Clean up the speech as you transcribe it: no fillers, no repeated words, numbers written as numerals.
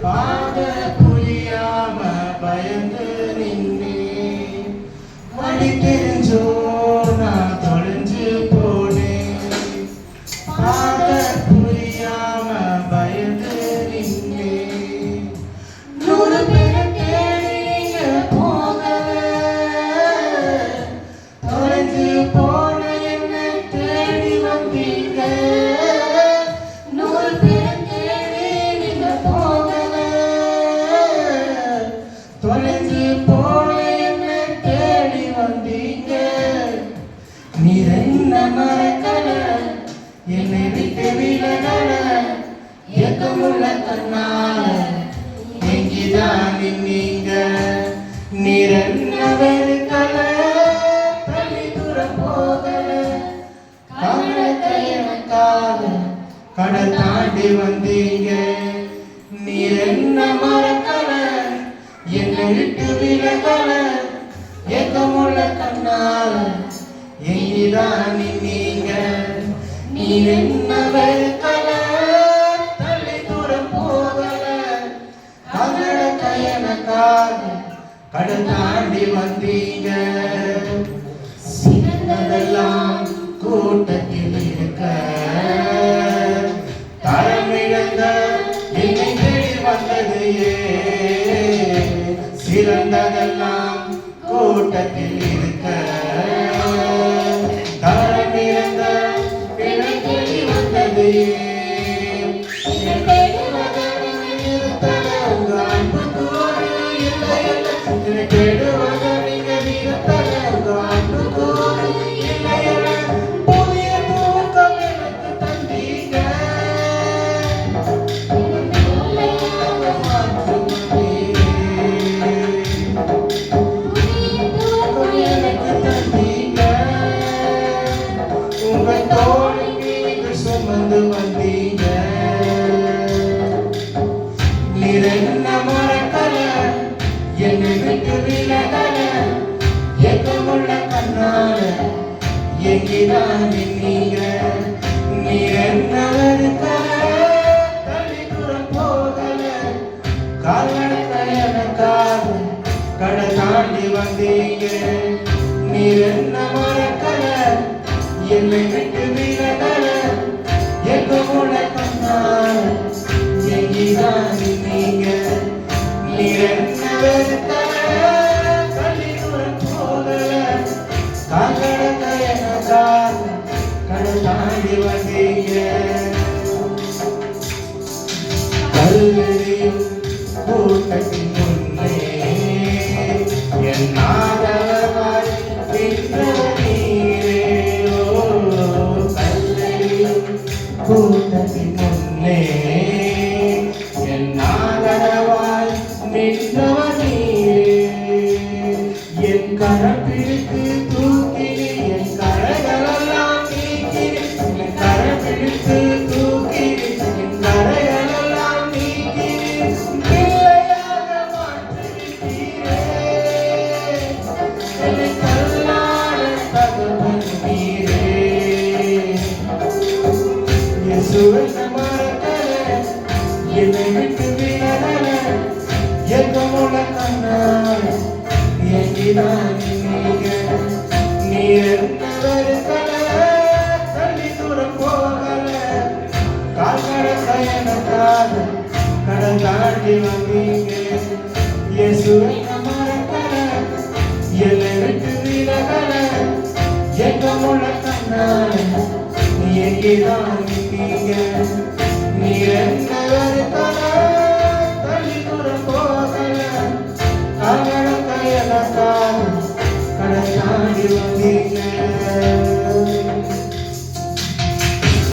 பாத புரியாம பயந்து நின்னே வழி தெரிஞ்சோ நான் தொலைஞ்சு போனேன். பாத புரியாம பயந்து நின்னே 100 பேரை தேடி நீங்க போகல தொலைஞ்சு போன என்ன தேடி வந்தீங்க. 100 பேரை தேடி நீங்க போகல தொலைஞ்சு போன என்ன தேடி வந்தீங்க. நீர் என்ன மறக்கல என்னை விட்டு விலகல ஏக்கமுள்ள கண்ணால எங்கிதான் நின்னீங்க. நீர் என்ன வெறுக்கல தள்ளி தூரம் போகல காலத்தை எனக்காக கடல் தாண்டி வந்தீங்க. நீர் என்ன மறக்கல என்னை விட்டு விலகல ஏக்கமுள்ள கண்ணால எங்கிதான் நின்னீங்க. நீர் என்ன வெறுக்கல தள்ளி தூரம் போகல காலத்தை எனக்காக கடல் தாண்டி வந்தீங்க. சிறந்ததெல்லாம் கூட்டத்தில் இருக்க தரமிழந்த என்னை தேடி வந்தது சிறந்ததெல்லாம் கூட்டத்தில் இருக்க தரமிழந்த என்னை தேடி வந்தது உங்க அன்பு கூறு இல்லை என்னை தேடுவத நீங்க வீரத்தல உங்க அன்பு கூறு இல்லை புதிய தூக்கம் எனக்கு தந்தீங்க. உங்க தோளின் மீது சுமந்து வந்தீங்க. நீர் என்ன மறக்கல என்னை விட்டு விலகல ஏக்கமுள்ள கண்ணால எங்கிதான் நின்னீங்க. நீர் என்ன வெறுக்கல தள்ளி தூரம் போகல கால்நடை எனக்காக கடல் தாண்டி வந்தீங்க. நீர் என்ன மறக்கல என்னை விட்டு விலகல ஏக்கமுள்ள கண்ணால எங்கிதான் நின்னீங்க. நீர் என்ன வெறுக்கல தள்ளி தூரம் போகல கால்நடை எனக்காக கடல் தாண்டி வந்தீங்க. கல்லெறியும் கூட்டத்தின் முன்னே என் ஆதரவாய் நின்றவர் நீரே. கல்லெறியும் கூட்டத்தின் முன்னே என் ஆதரவாய் நின்றவர் நீரே. என் கரம் பிடித்து தூக்கினி என் கரைகளெல்லாம் நீக்கினி என் கரம் பிடித்து தூக்கினி என் கரைகளெல்லாம் நீக்கினி பிள்ளையாக மாற்றினீரே. என்னை கல்லாட தகவல் நீரே. இயேசுவை மறக்கல என்னை விட்டு விலகல ஏக்கமுள்ள கண்ணால எங்கிதான் நின்னீங்க. நீர் என்ன வெறுக்கல தள்ளி தூரம் போகல கால்நடை எனக்காக கடல் தாண்டி வந்தீங்க. இயேசுவை மறக்கல என்னை விட்டு விலகல ஏக்கமுள்ள கண்ணால எங்கிதான் நின்னீங்க.